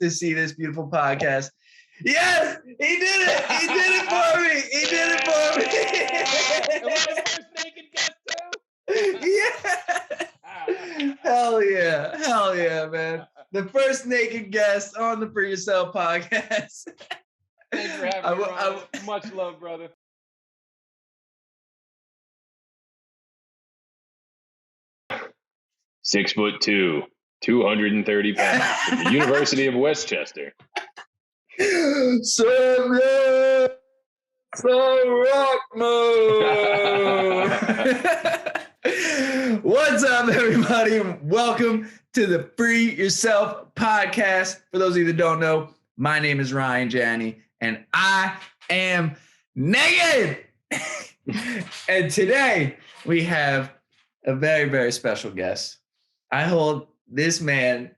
to see this beautiful podcast. Yes, he did it. He did it for me. He did it for me. And we're the first naked guest too. Yeah. Hell yeah. Hell yeah, man. The first naked guest on the For Yourself podcast. Thanks for having me, Ryan. Much love, brother. Six foot 2, 230 pounds, from the University of Westchester. So rock mode. What's up, everybody? Welcome to the Free Yourself podcast. For those of you that don't know, my name is Ryan Janni, and I am naked. And today we have a very, very special guest. I hold this man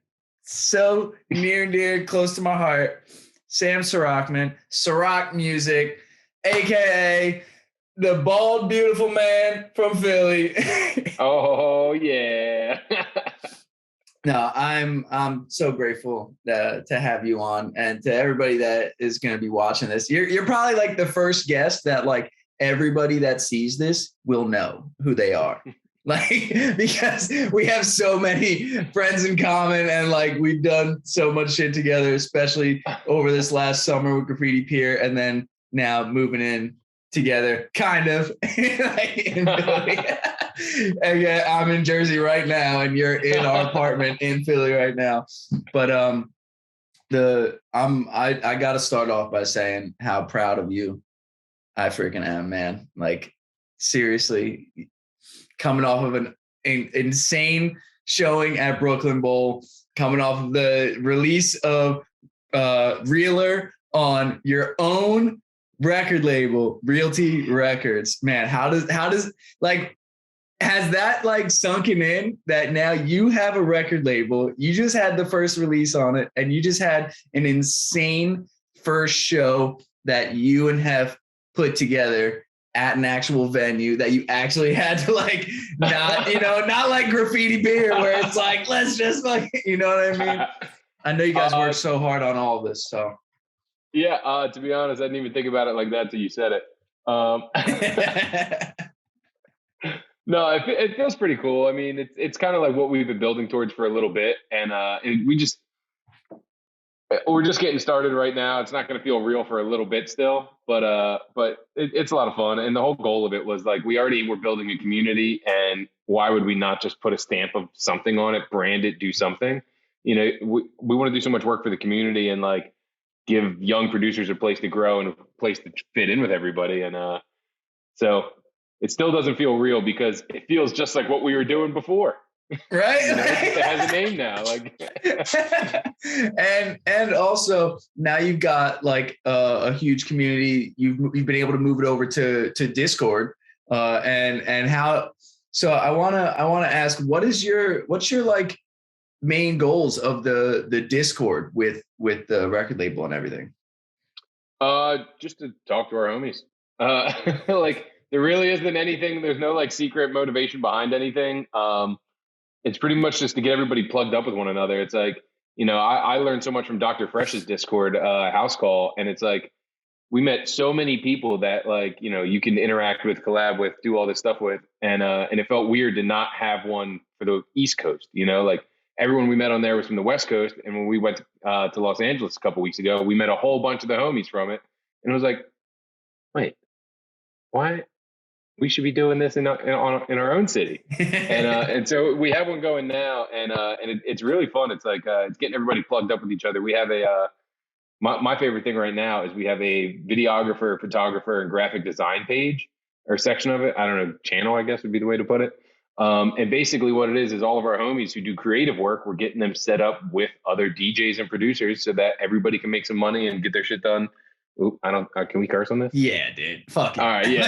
so near and dear, close to my heart. Sam SIROCH, SIROCH Music, aka the bald, beautiful man from Philly. Oh yeah. No, I'm so grateful to have you on, and to everybody that is going to be watching this. You're probably like the first guest that like everybody that sees this will know who they are. Like, because we have so many friends in common, and like we've done so much shit together, especially over this last summer with Graffiti Pier, and then now moving in together, kind of. Like in Philly. And yeah, I'm in Jersey right now, and you're in our apartment in Philly right now. But I got to start off by saying how proud of you I freaking am, man. Like, seriously. Coming off of an insane showing at Brooklyn Bowl, coming off of the release of Reeler on your own record label, Realty Records. Man, how does like, has that like sunken in that now you have a record label, you just had the first release on it, and you just had an insane first show that you and Hef put together at an actual venue that you actually had to like, not like Graffiti Beer where it's like, let's just like, you know what I mean? I know you guys worked so hard on all of this, so. Yeah, to be honest, I didn't even think about it like that till you said it. No, it feels pretty cool. I mean, it's kind of like what we've been building towards for a little bit, and we're just getting started right now. It's not going to feel real for a little bit still, but it's a lot of fun. And the whole goal of it was like, we already were building a community, and why would we not just put a stamp of something on it, brand it, do something? You know, we want to do so much work for the community and like give young producers a place to grow and a place to fit in with everybody. And so it still doesn't feel real because it feels just like what we were doing before. Right. You know, it has a name now. Like, and also now you've got like a huge community. You've been able to move it over to Discord. And how, so I wanna ask, what's your like main goals of the Discord with the record label and everything? Just to talk to our homies. Like, there really isn't anything, there's no like secret motivation behind anything. It's pretty much just to get everybody plugged up with one another. It's like, you know, I learned so much from Dr. Fresh's Discord house call. And it's like, we met so many people that like, you know, you can interact with, collab with, do all this stuff with. And it felt weird to not have one for the East Coast, you know, like everyone we met on there was from the West Coast. And when we went to Los Angeles a couple weeks ago, we met a whole bunch of the homies from it. And it was like, wait, why? We should be doing this in our own city. And so we have one going now, and it's really fun. It's like, it's getting everybody plugged up with each other. We have my favorite thing right now is we have a videographer, photographer, and graphic design page or section of it. I don't know, channel, I guess would be the way to put it. And basically what it is all of our homies who do creative work, we're getting them set up with other DJs and producers so that everybody can make some money and get their shit done. Ooh, can we curse on this? Yeah, dude. Fuck it. All right, yeah.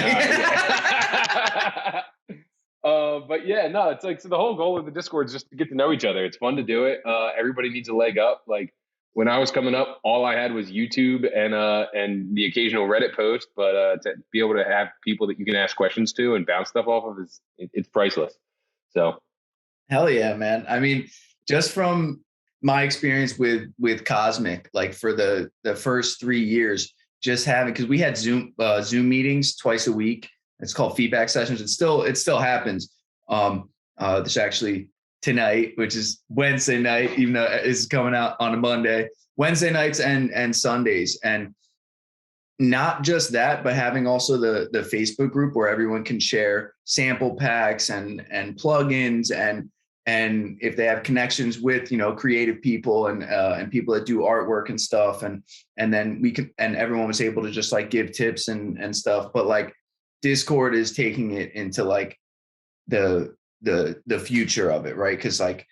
But yeah, no, it's like, so the whole goal of the Discord is just to get to know each other. It's fun to do it. Everybody needs a leg up. Like, when I was coming up, all I had was YouTube and the occasional Reddit post, but to be able to have people that you can ask questions to and bounce stuff off of it's priceless. So, hell yeah, man. I mean, just from my experience with Cosmic, like for the first 3 years, just having, because we had Zoom meetings twice a week. It's called feedback sessions. It still happens. There's actually tonight, which is Wednesday night, even though it's coming out on a Monday, Wednesday nights and Sundays. And not just that, but having also the Facebook group where everyone can share sample packs and plugins and if they have connections with, creative people and people that do artwork and stuff. And then everyone was able to just like give tips and stuff. But like Discord is taking it into like the future of it, right? Because like,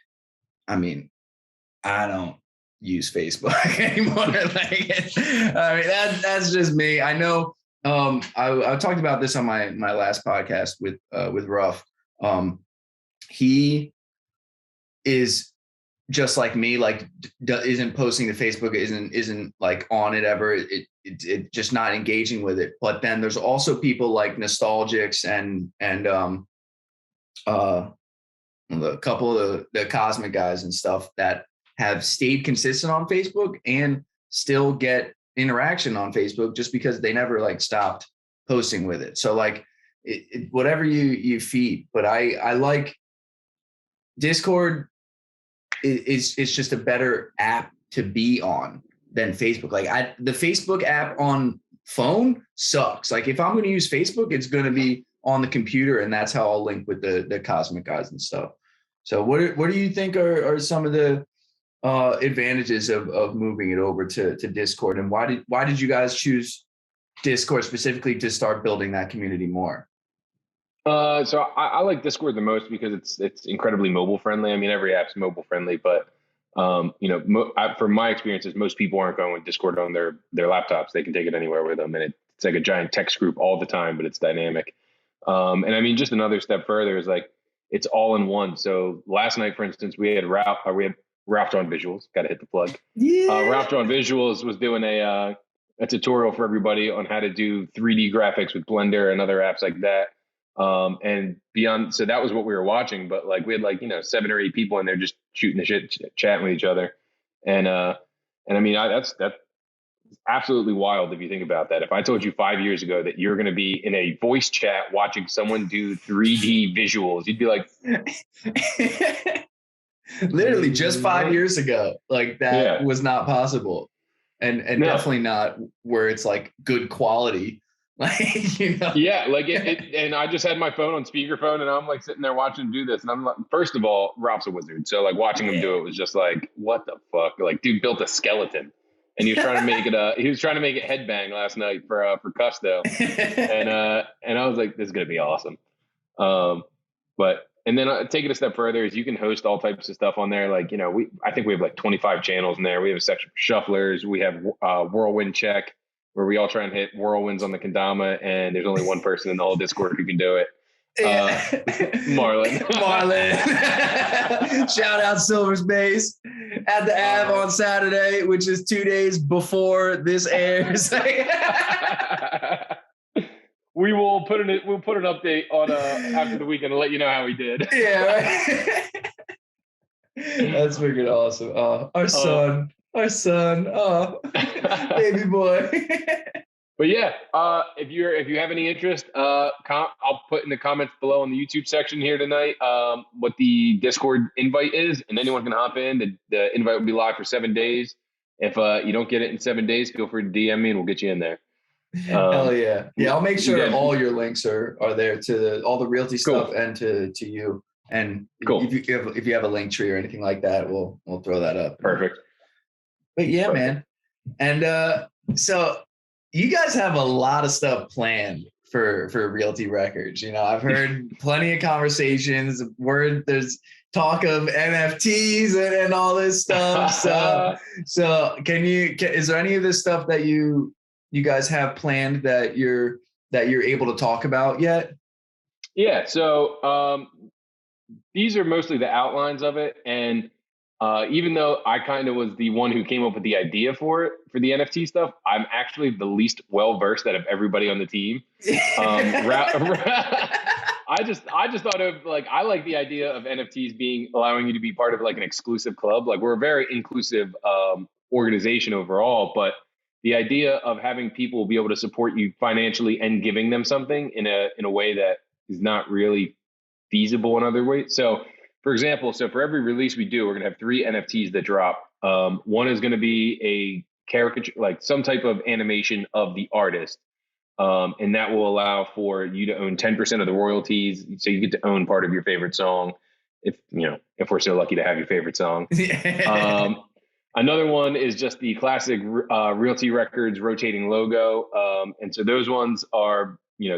I mean, I don't use Facebook anymore. That's just me. I know. I talked about this on my last podcast with Ruff. He is just like me, like isn't posting to Facebook, isn't like on it ever. It just not engaging with it. But then there's also people like Nostalgics and a couple of the Cosmic guys and stuff that have stayed consistent on Facebook and still get interaction on Facebook just because they never like stopped posting with it. So like whatever you feed, but I like Discord is just a better app to be on than Facebook. Like the Facebook app on phone sucks. Like if I'm going to use Facebook, it's going to be on the computer, and that's how I'll link with the Cosmic guys and stuff. So what do you think are some of the advantages of moving it over to Discord, and why did you guys choose Discord specifically to start building that community more? So I like Discord the most because it's incredibly mobile friendly. I mean, every app's mobile friendly, but from my experiences, most people aren't going with Discord on their laptops. They can take it anywhere with them, and it's like a giant text group all the time, but it's dynamic. And I mean, just another step further is like it's all in one. So last night, for instance, we had Ralph Drawn Visuals. Got to hit the plug. Yeah. Ralph Drawn Visuals was doing a tutorial for everybody on how to do 3D graphics with Blender and other apps like that. And beyond, so that was what we were watching. But like we had 7 or 8 people in there just shooting the shit, chatting with each other. And I mean, that's absolutely wild if you think about that. If I told you 5 years ago that you're going to be in a voice chat watching someone do 3D visuals, you'd be like, literally just 5 years ago, like that was not possible. And no. Definitely not where it's like good quality. Like, Yeah. Like and I just had my phone on speakerphone and I'm like sitting there watching him do this. And I'm like, first of all, Ralph's a wizard. So like watching him do it was just like, what the fuck? Like dude built a skeleton and he was trying to make it headbang last night for Custo. And I was like, this is going to be awesome. And then take it a step further is you can host all types of stuff on there. Like, I think we have like 25 channels in there. We have a section for shufflers. We have Whirlwind Check, where we all try and hit whirlwinds on the kendama, and there's only one person in the whole Discord who can do it. Marlon. Shout out Silver's Base at the Ave on Saturday, which is 2 days before this airs. We'll put an update on after the weekend to let you know how he did. Yeah, right. That's freaking awesome. Our son, baby boy. But yeah, if you have any interest, I'll put in the comments below on the YouTube section here tonight what the Discord invite is, and anyone can hop in. The invite will be live for 7 days. If you don't get it in 7 days, feel free to DM me and we'll get you in there. Hell yeah. I'll make sure all your links are there to all the realty stuff and to you. And cool. if you have a link tree or anything like that, we'll throw that up. Perfect. But yeah, man. And so you guys have a lot of stuff planned for Realty Records. I've heard plenty of conversations. There's talk of NFTs and all this stuff. So is there any of this stuff that you guys have planned that you're able to talk about yet? Yeah. So these are mostly the outlines of it. And even though I kind of was the one who came up with the idea for the NFT stuff, I'm actually the least well-versed out of everybody on the team. I just thought of like, I like the idea of NFTs allowing you to be part of like an exclusive club. Like we're a very inclusive organization overall, but the idea of having people be able to support you financially and giving them something in a way that is not really feasible in other ways. So for example, for every release we do, we're going to have 3 NFTs that drop. One is going to be a caricature, like some type of animation of the artist. And that will allow for you to own 10% of the royalties. So you get to own part of your favorite song. If we're so lucky to have your favorite song. Another one is just the classic Realty Records rotating logo. And so those ones are,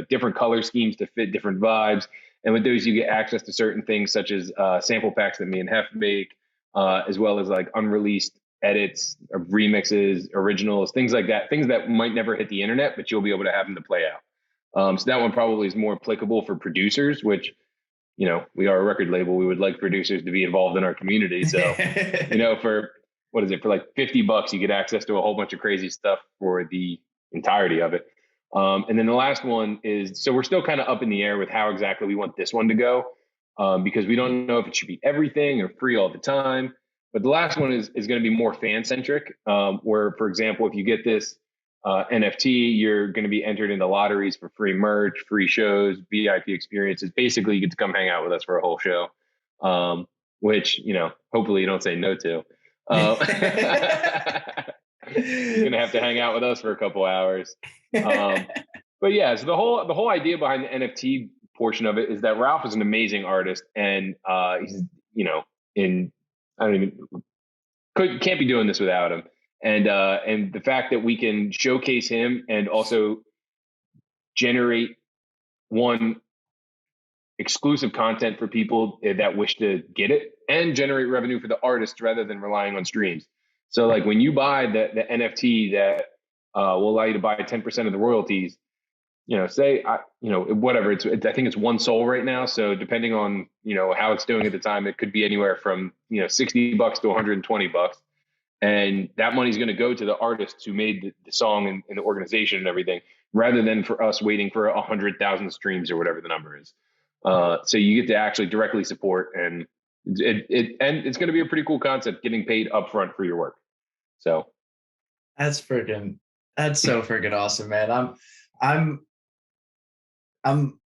different color schemes to fit different vibes. And with those, you get access to certain things such as sample packs that me and Hef make, as well as like unreleased edits, remixes, originals, things like that, things that might never hit the internet, but you'll be able to have them to play out. So that one probably is more applicable for producers, which, we are a record label. We would like producers to be involved in our community. So, for like $50, you get access to a whole bunch of crazy stuff for the entirety of it. And then the last one is, so we're still kind of up in the air with how exactly we want this one to go, because we don't know if it should be everything or free all the time. But the last one is going to be more fan centric, where, for example, if you get this NFT, you're going to be entered into lotteries for free merch, free shows, VIP experiences. Basically, you get to come hang out with us for a whole show, which, hopefully you don't say no to. You're going to have to hang out with us for a couple hours. But yeah, so the whole idea behind the NFT portion of it is that Ralph is an amazing artist, and he's, can't be doing this without him. And the fact that we can showcase him and also generate exclusive content for people that wish to get it, and generate revenue for the artist rather than relying on streams. So like when you buy the NFT that will allow you to buy 10% of the royalties, whatever, I think it's 1 SOL right now. So depending on, how it's doing at the time, it could be anywhere from, $60 to $120. And that money's going to go to the artists who made the song and the organization and everything, rather than for us waiting for 100,000 streams or whatever the number is. So you get to actually directly support, and it's going to be a pretty cool concept, getting paid upfront for your work. So that's so freaking awesome, man. I'm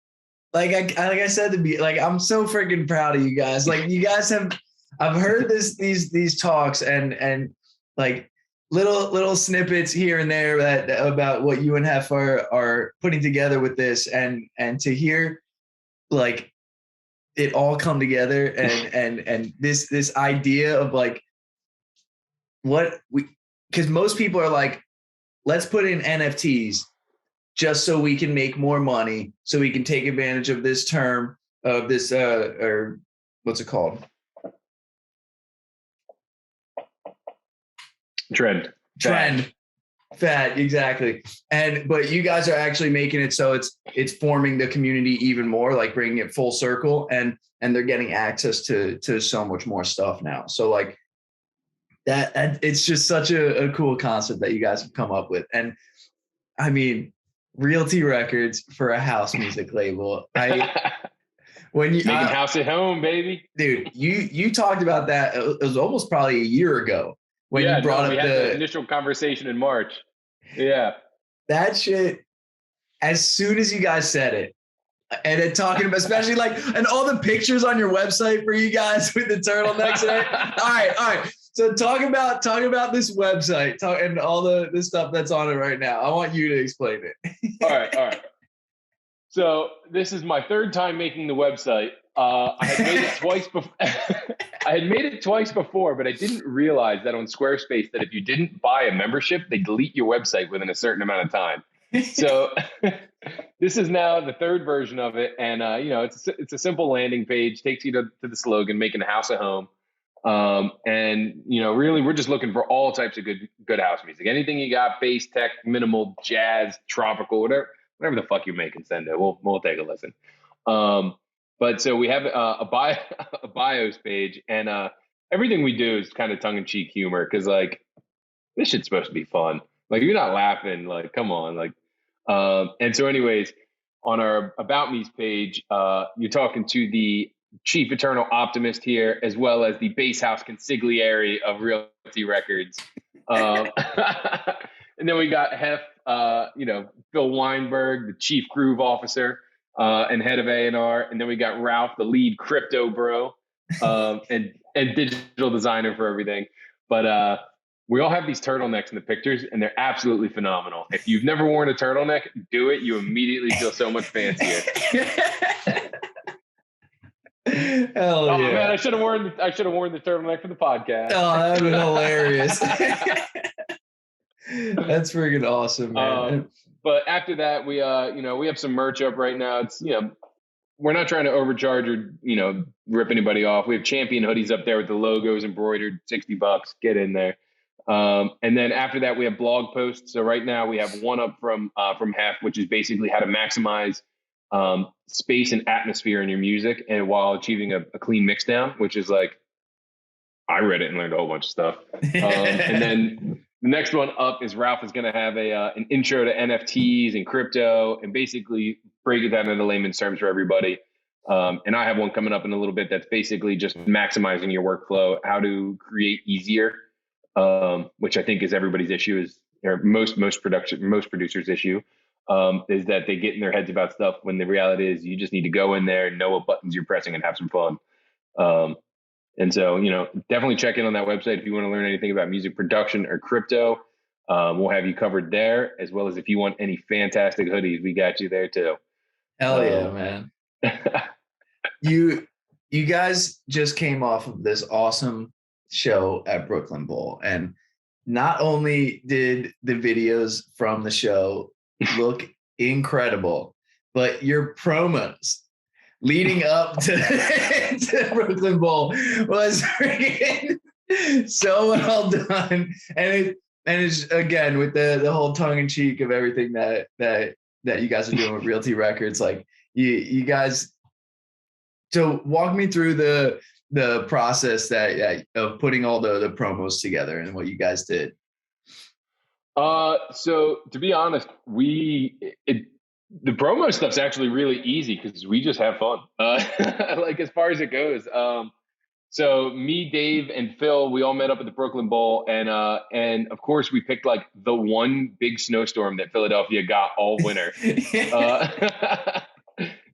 like I said to be like, I'm so freaking proud of you guys. Like you guys I've heard these talks and like little snippets here and there about what you and Hef are putting together with this, and to hear like it all come together and this idea of like because most people are like, let's put in NFTs just so we can make more money, so we can take advantage of this term of this or what's it called? Trend. Fat, exactly. But you guys are actually making it so it's forming the community even more, like bringing it full circle, and they're getting access to so much more stuff now. So like that it's just such a cool concept that you guys have come up with. And I mean, Realty Records for a house music label. When you making house at home, baby, dude, you talked about that. It was almost probably a year ago when you brought up the initial conversation in March. Yeah, that shit. As soon as you guys said it, and then talking about, especially like, and all the pictures on your website for you guys with the turtlenecks. All right. So talk about this website and all the stuff that's on it right now. I want you to explain it. All right. So this is my 3rd time making the website. I had made it twice before. I had made it twice before, but I didn't realize that on Squarespace that if you didn't buy a membership, they delete your website within a certain amount of time. So this is now the 3rd version of it, and it's a simple landing page, takes you to the slogan, making a house a home. And really, we're just looking for all types of good house music. Anything you got, bass, tech, minimal, jazz, tropical, whatever the fuck you're making, send it. We'll take a listen. But so we have a bios page, and everything we do is kind of tongue in cheek humor, because like this shit's supposed to be fun. Like, if you're not laughing, like, come on, like. And so, anyways, on our About Me's page, you're talking to the Chief Eternal Optimist here, as well as the Bass House Consigliere of Realty Records. And then we got Hef, Phil Weinberg, the Chief Groove Officer and head of A&R. And then we got Ralph, the lead crypto bro, and digital designer for everything. But we all have these turtlenecks in the pictures, and they're absolutely phenomenal. If you've never worn a turtleneck, do it. You immediately feel so much fancier. Hell yeah. Man, I should have worn the turtleneck for the podcast. Oh, that would be hilarious. That's freaking awesome, man. But after that, we have some merch up right now. It's we're not trying to overcharge or rip anybody off. We have Champion hoodies up there with the logos embroidered, $60. Get in there. And then after that, we have blog posts. So right now we have one up from Hef, which is basically how to maximize space and atmosphere in your music, and while achieving a clean mix down, which is like, I read it and learned a whole bunch of stuff. And then the next one up is Ralph is going to have an intro to NFTs and crypto, and basically break it down into layman's terms for everybody. And I have one coming up in a little bit that's basically just maximizing your workflow, how to create easier, which I think is everybody's issue, or most producers' issue. Is that they get in their heads about stuff when the reality is you just need to go in there, know what buttons you're pressing, and have some fun. And so, definitely check in on that website if you want to learn anything about music production or crypto. We'll have you covered there, as well as if you want any fantastic hoodies, we got you there too. Hell yeah, man. You guys just came off of this awesome show at Brooklyn Bowl, and not only did the videos from the show look incredible, but your promos leading up to Brooklyn Bowl was freaking so well done, and it's again with the whole tongue in cheek of everything that you guys are doing with Realty Records. Like you guys, so walk me through the process of putting all the promos together and what you guys did. So to be honest, the promo stuff's actually really easy because we just have fun. Like as far as it goes. So me, Dave, and Phil, we all met up at the Brooklyn Bowl, and of course we picked like the one big snowstorm that Philadelphia got all winter.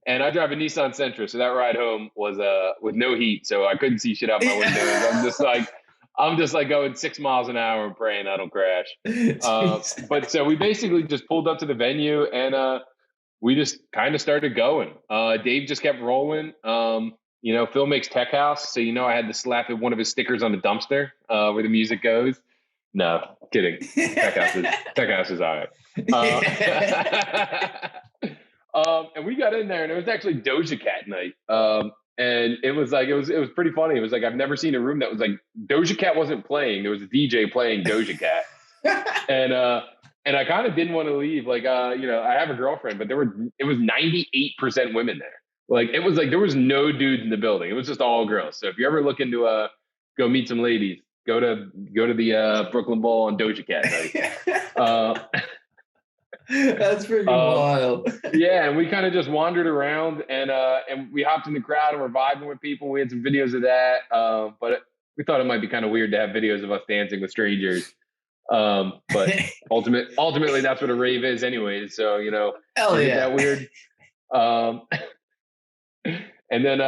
And I drive a Nissan Sentra, so that ride home was with no heat, so I couldn't see shit out my windows. I'm just like going 6 miles an hour and praying I don't crash. But so we basically just pulled up to the venue, and we just kind of started going. Dave just kept rolling. Phil makes Tech House, so I had to slap one of his stickers on the dumpster where the music goes. No, kidding. Tech House is all right. And we got in there, and it was actually Doja Cat night. And it was pretty funny. It was like, I've never seen a room that was like, Doja Cat wasn't playing. There was a DJ playing Doja Cat. And I kind of didn't want to leave. Like, I have a girlfriend, but it was 98% women there. Like, it was like, there was no dudes in the building. It was just all girls. So if you're ever looking to go meet some ladies, go to the Brooklyn Bowl on Doja Cat night. That's pretty wild. Yeah, and we kind of just wandered around, and we hopped in the crowd and we're vibing with people. We had some videos of that, but we thought it might be kind of weird to have videos of us dancing with strangers. But ultimately, that's what a rave is, anyways. So hell yeah, that weird. And then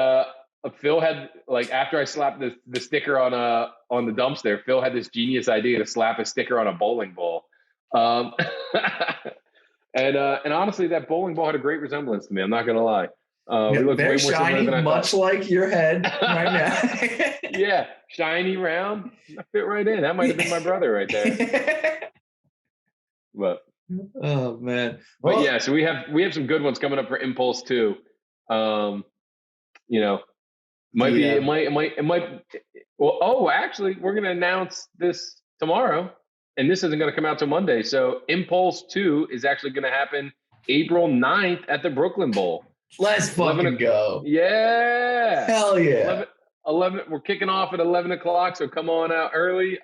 Phil had, like, after I slapped the sticker on the dumpster, Phil had this genius idea to slap a sticker on a bowling ball. And honestly, that bowling ball had a great resemblance to me. I'm not gonna lie. We looked very way more shiny, than I much thought. like your head right now. Yeah, shiny, round. I fit right in. That might have been my brother right there. But oh man. But yeah, so we have some good ones coming up for Impulse too. Actually, we're gonna announce this tomorrow. And this isn't going to come out till Monday. So Impulse 2 is actually going to happen April 9th at the Brooklyn Bowl. Let's fucking go. Yeah. Hell yeah. 11, we're kicking off at 11 o'clock, so come on out early.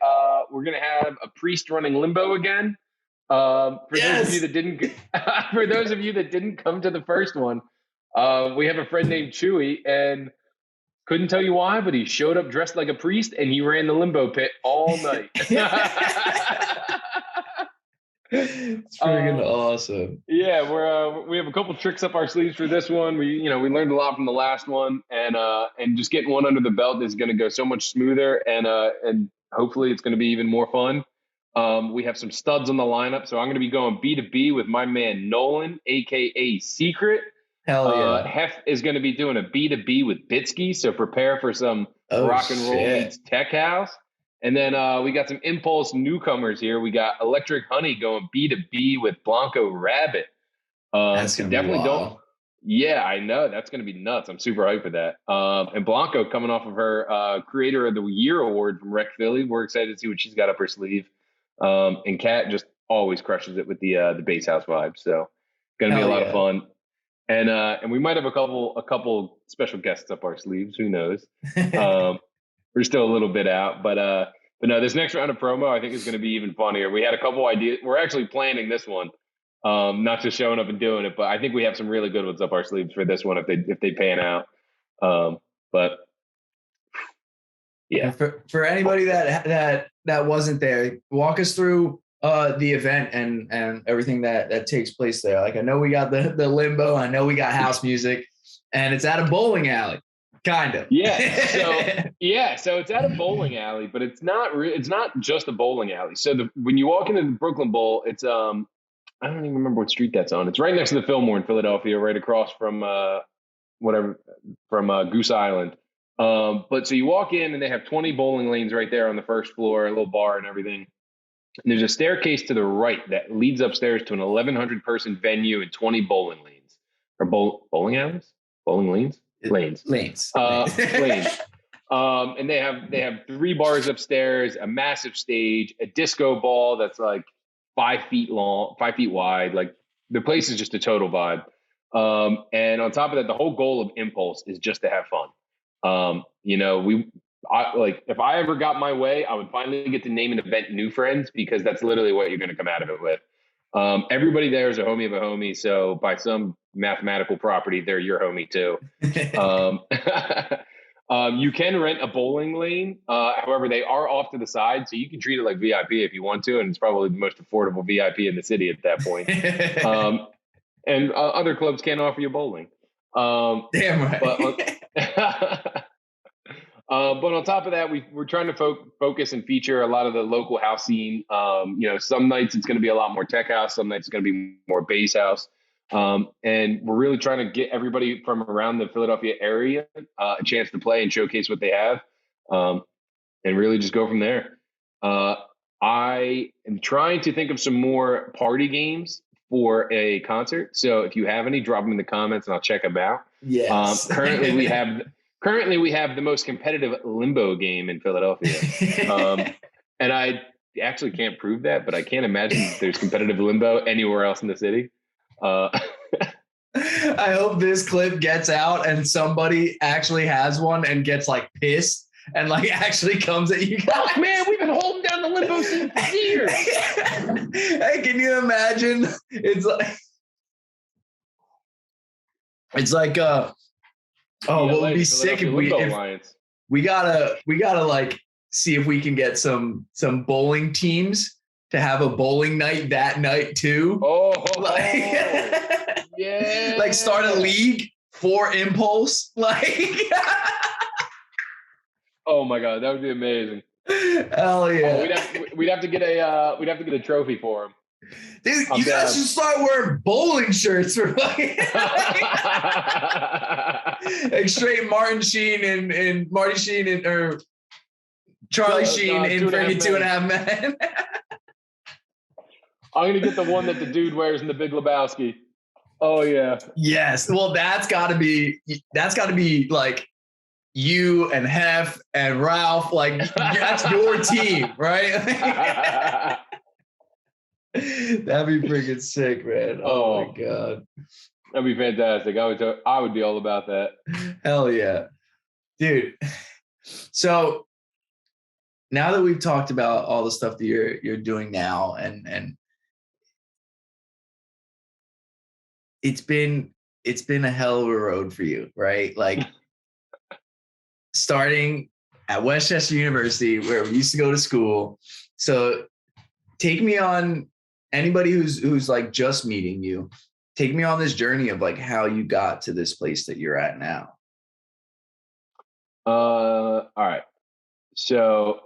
We're going to have a priest running limbo again. For those of you that didn't, for those of you that didn't come to the first one, we have a friend named Chewy, and couldn't tell you why, but he showed up dressed like a priest, and he ran the limbo pit all night. It's freaking awesome. Yeah, we have a couple tricks up our sleeves for this one. We learned a lot from the last one, and just getting one under the belt is going to go so much smoother, and hopefully it's going to be even more fun. We have some studs on the lineup, so I'm going to be going B2B with my man Nolan, aka Secret. Hell yeah. Hef is going to be doing a B2B with Bitsky, so prepare for some rock and roll meets tech house. And then we got some Impulse newcomers here. We got Electric Honey going B2B with Blanco Rabbit. That's gonna definitely don't. Yeah, I know. That's going to be nuts. I'm super hyped for that. And Blanco coming off of her Creator of the Year award from Rec Philly. We're excited to see what she's got up her sleeve. And Kat just always crushes it with the bass house vibe. So going to be a lot of fun. And we might have a couple special guests up our sleeves. Who knows? We're still a little bit out, but no, this next round of promo I think is going to be even funnier. We had a couple ideas. We're actually planning this one, not just showing up and doing it, but I think we have some really good ones up our sleeves for this one if they pan out. But yeah, for anybody that wasn't there, walk us through the event and everything that takes place there. Like I know we got the limbo, I know we got house music, and it's at a bowling alley. Kind of. So it's at a bowling alley, but it's not just a bowling alley. So when you walk into the Brooklyn Bowl, it's I don't even remember what street that's on. It's right next to the Fillmore in Philadelphia, right across from Goose Island. But so you walk in and they have 20 bowling lanes right there on the first floor, a little bar and everything. And there's a staircase to the right that leads upstairs to an 1,100 person venue and 20 bowling lanes or bowling alleys, bowling lanes. Lanes. And they have 3 bars upstairs, a massive stage, a disco ball that's like 5 feet long, 5 feet wide. Like the place is just a total vibe. And on top of that, the whole goal of Impulse is just to have fun. If I ever got my way, I would finally get to name an event New Friends, because that's literally what you're going to come out of it with. Everybody there is a homie of a homie. So by some mathematical property, they're your homie too. You can rent a bowling lane. However, they are off to the side, so you can treat it like VIP if you want to. And it's probably the most affordable VIP in the city at that point. And other clubs can't offer you bowling. Damn right. But on top of that, we're trying to focus and feature a lot of the local house scene. Some nights it's going to be a lot more tech house. Some nights it's going to be more bass house. And we're really trying to get everybody from around the Philadelphia area a chance to play and showcase what they have, and really just go from there. I am trying to think of some more party games for a concert. So if you have any, drop them in the comments and I'll check them out. Yes. Currently we have the most competitive limbo game in Philadelphia. And I actually can't prove that, but I can't imagine there's competitive limbo anywhere else in the city. I hope this clip gets out and somebody actually has one and gets like pissed and like actually comes at you guys. Oh, man, we've been holding down the limbo scene for years. Hey, can you imagine? It's like what would be sick if we gotta like see if we can get some bowling teams to have a bowling night that night too. Yeah. Like start a league for Impulse. Like oh my God, that would be amazing. Hell yeah. We'd have to get a trophy for him. Dude, you guys should start wearing bowling shirts for fucking like straight Martin Sheen and Marty Sheen or Charlie Sheen in freaking 2.5 Men. I'm gonna get the one that the dude wears in The Big Lebowski. Oh yeah. Yes. Well, that's gotta be like you and Hef and Ralph. Like that's your team, right? That'd be freaking sick, man. Oh my God. That'd be fantastic. I would be all about that. Hell yeah. Dude. So now that we've talked about all the stuff that you're doing now and it's been a hell of a road for you, right? Like starting at Westchester University, where we used to go to school. So take me on, anybody who's like just meeting you, take me on this journey of like how you got to this place that you're at now. All right. So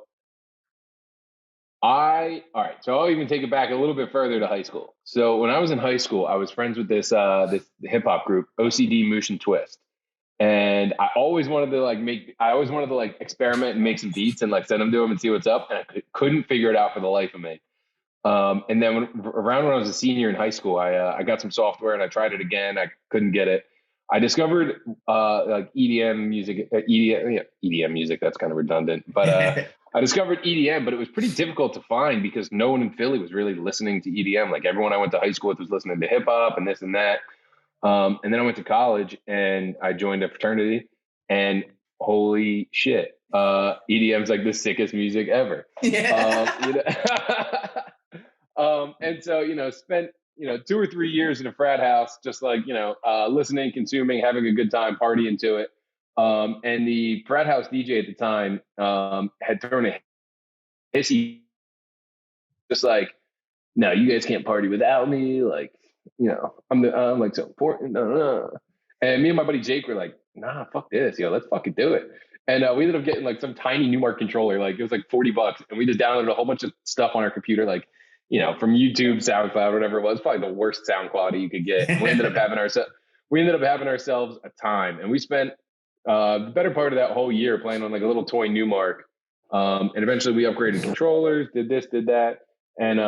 I'll even take it back a little bit further to high school. So when I was in high school, I was friends with this hip hop group, OCD Motion Twist. And I always wanted to like experiment and make some beats and like send them to them and see what's up. And I couldn't figure it out for the life of me. And then around when I was a senior in high school, I got some software and I tried it again. I couldn't get it. I discovered like EDM music, EDM music. That's kind of redundant, but I discovered EDM, but it was pretty difficult to find because no one in Philly was really listening to EDM. Like everyone I went to high school with was listening to hip hop and this and that. And then I went to college and I joined a fraternity, and holy shit, EDM is like the sickest music ever. Yeah. And so, spent, 2 or 3 years in a frat house, just like, listening, consuming, having a good time, partying to it. And the frat house DJ at the time had thrown a hissy, just like, no, you guys can't party without me. Like, I'm like so important. And me and my buddy Jake were like, nah, fuck this, let's fucking do it. And we ended up getting like some tiny Newmark controller, like it was like $40, and we just downloaded a whole bunch of stuff on our computer, like from YouTube, SoundCloud, whatever it was, probably the worst sound quality you could get. We ended up having ourselves a time, and we spent the better part of that whole year playing on like a little toy Newmark. And eventually we upgraded controllers, did this, did that. And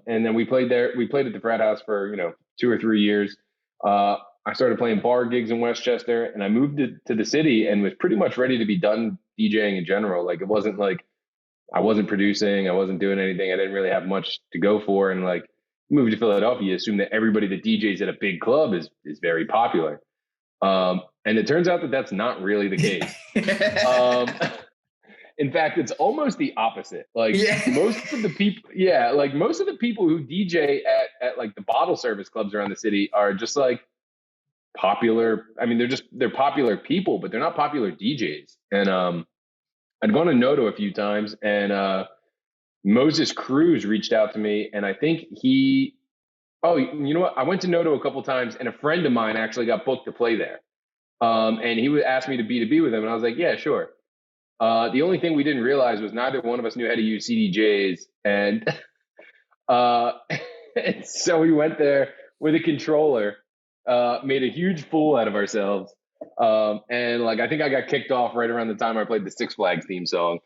then we played there. We played at the frat house for 2 or 3 years. I started playing bar gigs in Westchester, and I moved to the city and was pretty much ready to be done DJing in general. Like it wasn't like I wasn't producing, I wasn't doing anything. I didn't really have much to go for. And like moved to Philadelphia, you assume that everybody that DJs at a big club is very popular. And it turns out that that's not really the case. In fact, it's almost the opposite. Like most of the people who DJ at like the bottle service clubs around the city are just like popular. I mean, they're popular people, but they're not popular DJs. And I'd gone to Noto a few times, and Moses Cruz reached out to me, and I think you know what? I went to Noto a couple times, and a friend of mine actually got booked to play there. And he would ask me to be with him, and I was like, yeah, sure. The only thing we didn't realize was neither one of us knew how to use CDJs. And, and so we went there with a controller, made a huge fool out of ourselves. And like, I think I got kicked off right around the time I played the Six Flags theme song.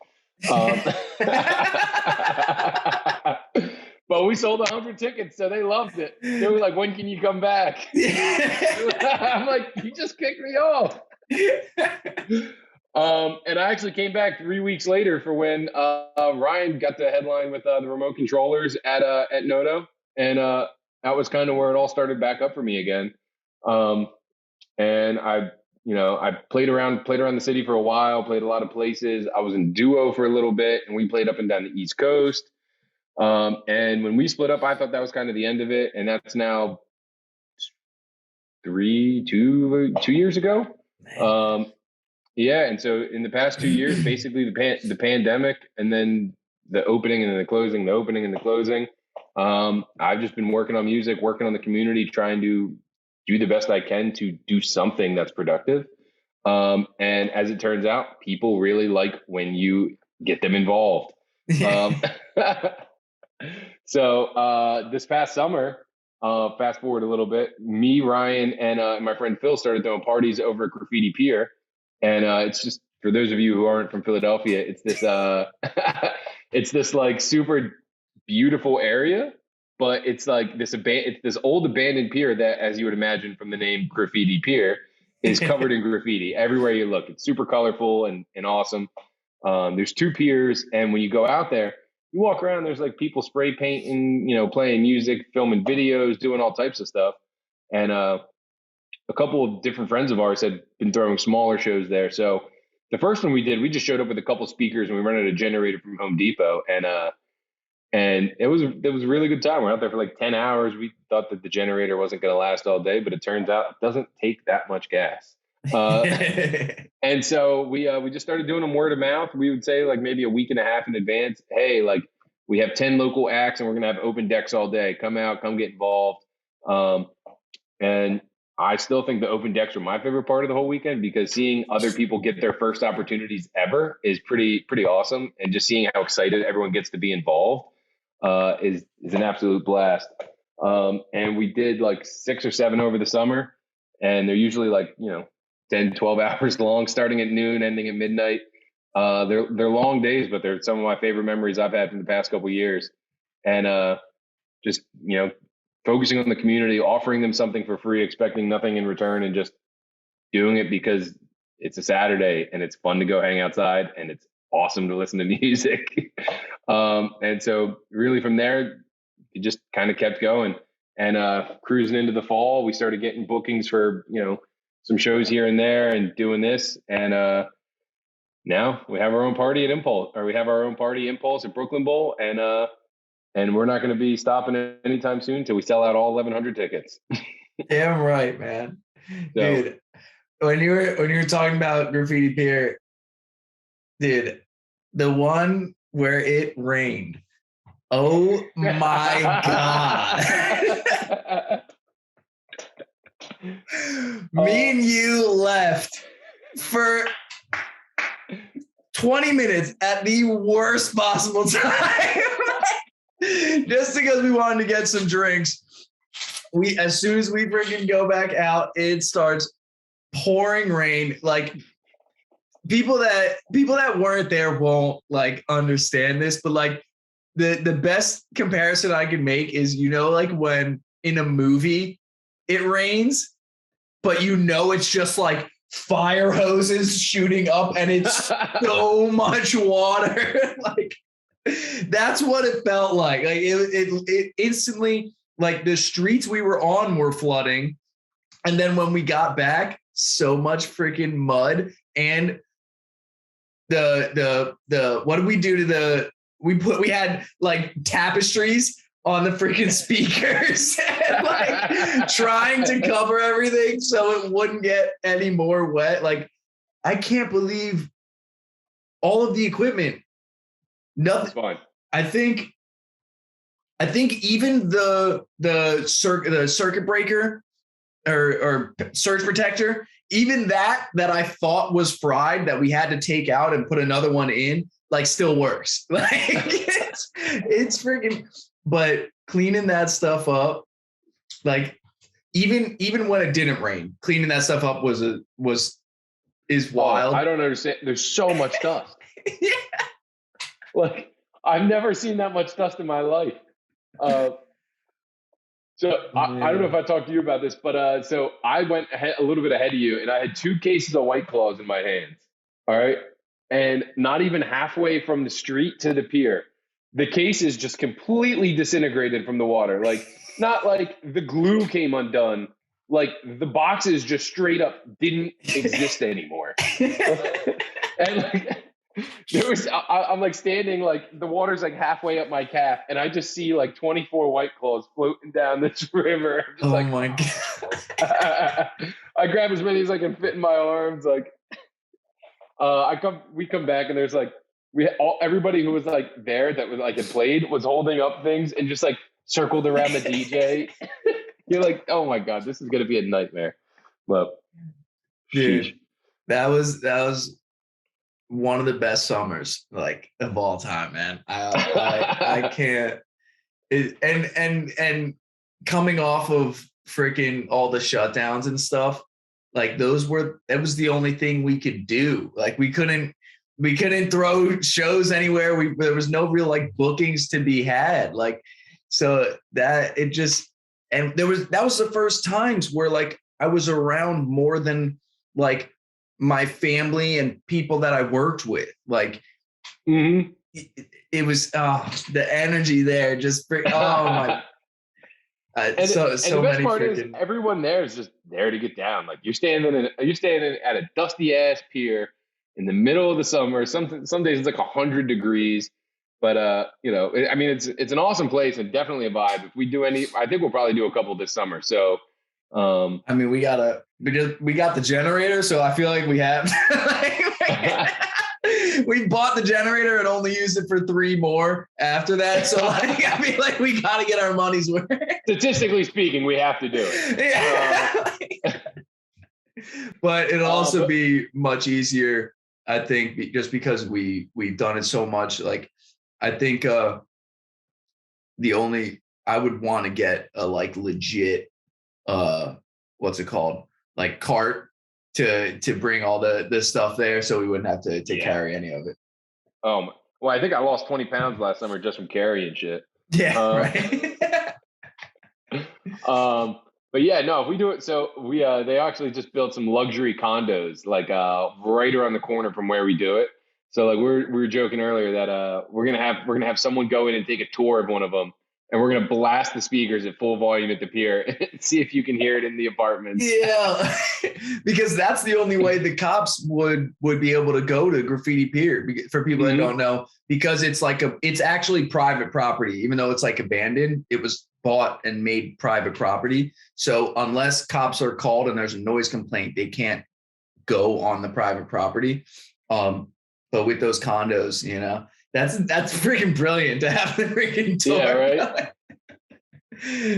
But we sold 100 tickets, so they loved it. They were like, when can you come back? I'm like, you just kicked me off. And I actually came back 3 weeks later for when Ryan got the headline with the remote controllers at Noto, and that was kind of where it all started back up for me again. And I played around the city for a while, played a lot of places. I was in duo for a little bit, and we played up and down the East Coast. And when we split up, I thought that was kind of the end of it, and that's now 2 years ago. Yeah, and so in the past 2 years, basically the pandemic, and then the opening and then the closing, the opening and the closing. I've just been working on music, working on the community, trying to do the best I can to do something that's productive. And as it turns out, people really like when you get them involved. So this past summer, fast forward a little bit, me, Ryan, and my friend Phil started throwing parties over at Graffiti Pier. And it's just, for those of you who aren't from Philadelphia, it's this it's this like super beautiful area, but it's like it's this old abandoned pier that, as you would imagine from the name Graffiti Pier, is covered in graffiti everywhere you look. It's super colorful and awesome. There's 2 piers, and when you go out there, you walk around, there's like people spray painting, playing music, filming videos, doing all types of stuff. And a couple of different friends of ours had been throwing smaller shows there. So the first one we did, we just showed up with a couple speakers and we rented a generator from Home Depot. And And it was a really good time. We're out there for like 10 hours. We thought that the generator wasn't going to last all day, but it turns out it doesn't take that much gas. And so we just started doing them word of mouth. We would say like maybe a week and a half in advance, hey, like we have 10 local acts and we're going to have open decks all day. Come out, come get involved. And I still think the open decks were my favorite part of the whole weekend, because seeing other people get their first opportunities ever is pretty awesome. And just seeing how excited everyone gets to be involved is an absolute blast. And we did like 6 or 7 over the summer, and they're usually like, 10, 12 hours long, starting at noon, ending at midnight. They're long days, but they're some of my favorite memories I've had from the past couple of years. And just, focusing on the community, offering them something for free, expecting nothing in return, and just doing it because it's a Saturday and it's fun to go hang outside and it's awesome to listen to music. And so really from there, it just kind of kept going. And cruising into the fall, we started getting bookings for, some shows here and there and doing this. And now we have our own party at Impulse, or we have our own party Impulse at Brooklyn Bowl. And we're not going to be stopping anytime soon till we sell out all 1,100 tickets. Damn right, man. So, dude, when you were talking about Graffiti Pier, dude, the one where it rained. Oh my God. Me and you left for 20 minutes at the worst possible time. Just because we wanted to get some drinks. As soon as we freaking go back out, it starts pouring rain. Like people that weren't there won't like understand this, but like the best comparison I can make is, like when in a movie it rains, but it's just like fire hoses shooting up and it's so much water. Like that's what it felt like. Like it instantly, like the streets we were on were flooding. And then when we got back, so much freaking mud. And the what did we do to we had like tapestries on the freaking speakers and like trying to cover everything so it wouldn't get any more wet. Like I can't believe all of the equipment. Nothing. fine. I think even the circuit breaker or surge protector, even that I thought was fried, that we had to take out and put another one in, like still works. Like it's freaking. But cleaning that stuff up, like even when it didn't rain, cleaning that stuff up is wild. I don't understand. There's so much dust. Yeah. Like I've never seen that much dust in my life. I don't know if I talked to you about this, but so I went a little bit ahead of you, and I had 2 cases of White Claws in my hands. All right, and not even halfway from the street to the pier, the cases just completely disintegrated from the water. Like not like the glue came undone, like the boxes just straight up didn't exist anymore. And like I'm like standing, like the water's like halfway up my calf, and I just see like 24 White Claws floating down this river. Oh like, my God. I grab as many as I can fit in my arms. Like we come back, and there's like everybody who was like there that was like had played was holding up things and just like circled around the DJ. You're like, oh my God, this is gonna be a nightmare. But dude, that was one of the best summers like of all time, man. I can't. And coming off of freaking all the shutdowns and stuff, like that was the only thing we could do. Like we couldn't throw shows anywhere. There was no real like bookings to be had. Like so that was the first times where like I was around more than like my family and people that I worked with. Like it was the energy there just oh my. And the best part is everyone there is just there to get down. Like you're standing at a dusty ass pier in the middle of the summer. Some days it's like 100 degrees. But I mean, it's an awesome place and definitely a vibe. If we do I think we'll probably do a couple this summer. So, I mean, we got the generator, so I feel like we have. We bought the generator and only used it for 3 more after that. So like, I feel like we got to get our money's worth. Statistically speaking, we have to do it. Yeah. But it'll also be much easier, I think, just because we've done it so much. Like, I think I would want to get a like legit what's it called, like cart to bring all the stuff there, so we wouldn't have to carry any of it. Well, I think I lost 20 pounds last summer just from carrying shit. Yeah, right. But yeah, no, if we do it, so they actually just built some luxury condos like right around the corner from where we do it. So like we were joking earlier that we're gonna have someone go in and take a tour of one of them, and we're gonna blast the speakers at full volume at the pier and see if you can hear it in the apartments. Yeah, because that's the only way the cops would be able to go to Graffiti Pier. For people that don't know, because it's actually private property, even though it's like abandoned. It was bought and made private property. So unless cops are called and there's a noise complaint, they can't go on the private property. But with those condos, that's freaking brilliant to have the freaking tour. Yeah, right.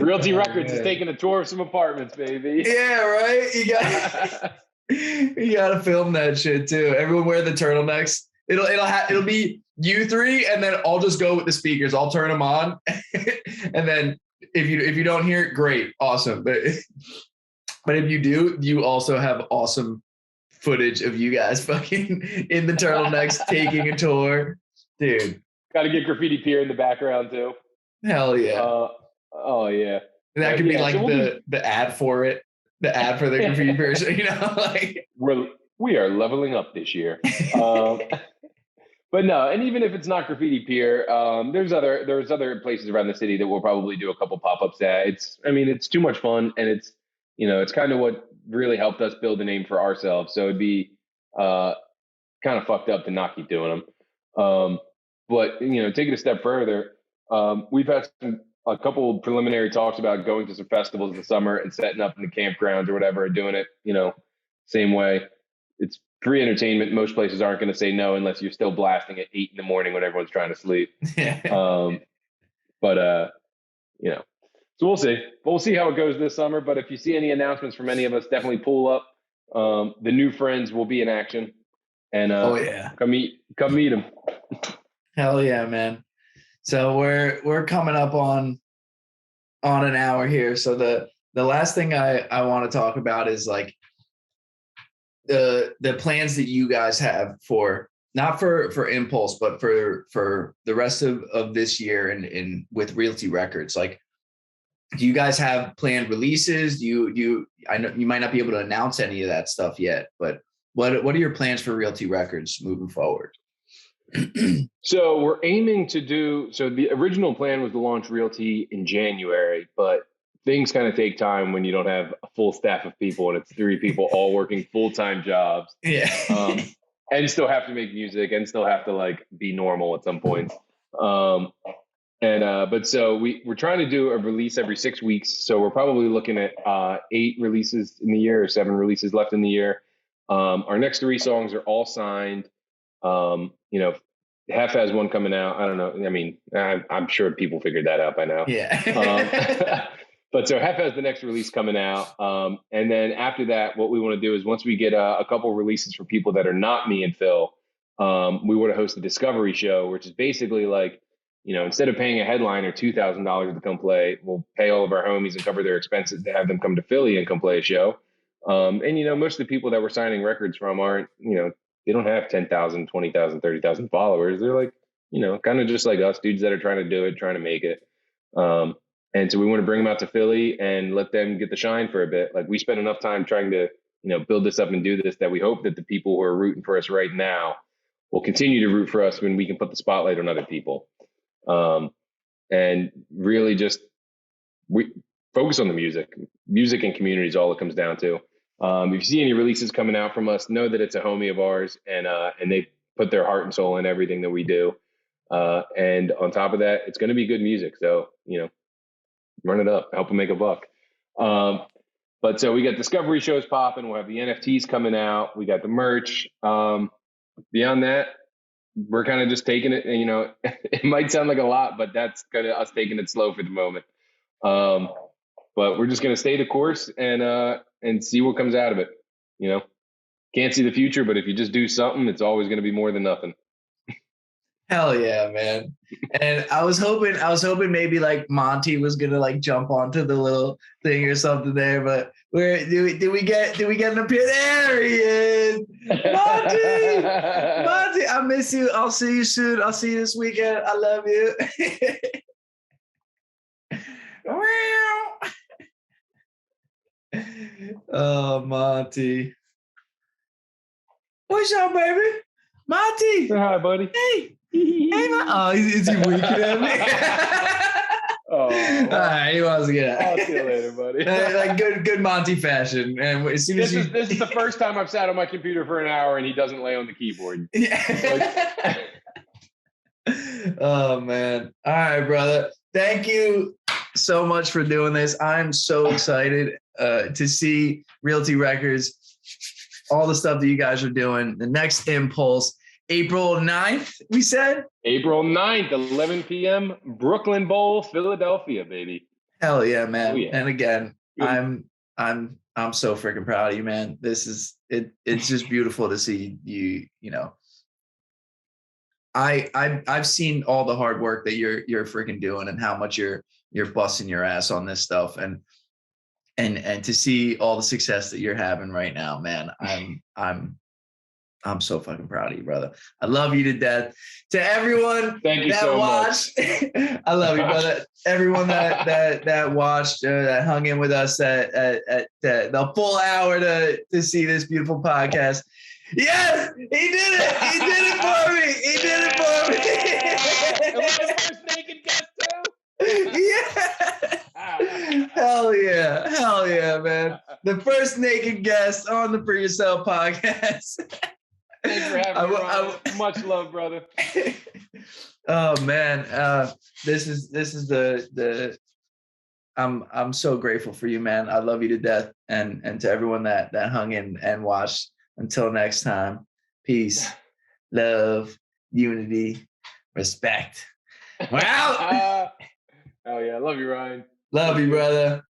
Realty Records is taking a tour of some apartments, baby. Yeah, right. You gotta film that shit too. Everyone wear the turtlenecks. It'll be you 3, and then I'll just go with the speakers. I'll turn them on, and then if you don't hear it, great, awesome. But if you do, you also have awesome footage of you guys fucking in the turtlenecks taking a tour, dude. Got to get Graffiti Pier in the background too. Hell yeah. Oh yeah. That could be like the ad for it, the ad for the Graffiti Pier, like we are leveling up this year. But no, and even if it's not Graffiti Pier, there's other places around the city that we'll probably do a couple pop-ups at. It's too much fun, and it's kind of what really helped us build a name for ourselves. So it'd be kind of fucked up to not keep doing them. But take it a step further. We've had a couple of preliminary talks about going to some festivals in the summer and setting up in the campgrounds or whatever, and doing it, same way. It's free entertainment. Most places aren't going to say no unless you're still blasting at 8 a.m. when everyone's trying to sleep. So we'll see. We'll see how it goes this summer. But if you see any announcements from any of us, definitely pull up. The new friends will be in action, and come meet them. Hell yeah, man. So we're coming up on an hour here. So the last thing I want to talk about is like the plans that you guys have for, not for Impulse, but for the rest of this year and with Realty Records. Like, do you guys have planned releases? I know you might not be able to announce any of that stuff yet, but what are your plans for Realty Records moving forward? So we're aiming to so the original plan was to launch Realty in January, but things kind of take time when you don't have a full staff of people and it's 3 people all working full-time jobs. Yeah. And still have to make music and still have to like be normal at some point. But so we're trying to do a release every 6 weeks. So we're probably looking at 8 releases in the year or 7 releases left in the year. Our next 3 songs are all signed. Hef has one coming out. I don't know. I mean, I'm sure people figured that out by now. Yeah. But so Hef has the next release coming out. And then after that, what we want to do is once we get a couple releases for people that are not me and Phil, we want to host a discovery show, which is basically like, instead of paying a headliner $2,000 to come play, we'll pay all of our homies and cover their expenses to have them come to Philly and come play a show. And most of the people that we're signing records from aren't, they don't have 10,000, 20,000, 30,000 followers. They're like, kind of just like us, dudes that are trying to do it, trying to make it. And so we want to bring them out to Philly and let them get the shine for a bit. Like, we spent enough time trying to, build this up and do this, that we hope that the people who are rooting for us right now will continue to root for us when we can put the spotlight on other people. And really just we focus on the music and community is all it comes down to. If you see any releases coming out from us, know that it's a homie of ours, and they put their heart and soul in everything that we do. And on top of that, it's going to be good music. So, run it up, help them make a buck. But so we got discovery shows popping. We'll have the NFTs coming out. We got the merch. Beyond that, we're kind of just taking it. And, it might sound like a lot, but that's kind of us taking it slow for the moment. But we're just going to stay the course and see what comes out of it. Can't see the future, but if you just do something, it's always going to be more than nothing. Hell yeah, man. And I was hoping maybe like Monty was gonna like jump onto the little thing or something there, but did we get an appearance? There he is. Monty, I miss you. I'll see you soon. I'll see you this weekend. I love you. Oh, Monty. What's up, baby? Monty. Say hi, buddy. Hey. Oh, is he winking at me? Oh, all right, he wants to get out. I'll see you later, buddy. Like good Monty fashion. And as soon as this is the first time I've sat on my computer for an hour and he doesn't lay on the keyboard. Yeah. Oh man. All right, brother. Thank you so much for doing this. I'm so excited to see Realty Records, all the stuff that you guys are doing. The next impulse. April 9th, we said? April 9th, 11 p.m., Brooklyn Bowl, Philadelphia, baby. Hell yeah, man. Oh, yeah. And again, I'm so freaking proud of you, man. This is it. It's just beautiful to see you, I've seen all the hard work that you're freaking doing and how much you're busting your ass on this stuff and to see all the success that you're having right now, man. I'm so fucking proud of you, brother. I love you to death. To everyone that watched, I love you, brother. Everyone that watched, that hung in with us at the full hour to see this beautiful podcast. Yes, he did it. He did it for me. He did it for me. Am I the first naked guest too? Yeah. Hell yeah. Hell yeah, man. The first naked guest on the For Yourself podcast. Thanks for having me, Ryan. Much love, brother. Oh man, this is the. I'm so grateful for you, man. I love you to death, and to everyone that hung in and watched. Until next time, peace, love, unity, respect. We're out. Oh yeah, I love you, Ryan. Love you, brother.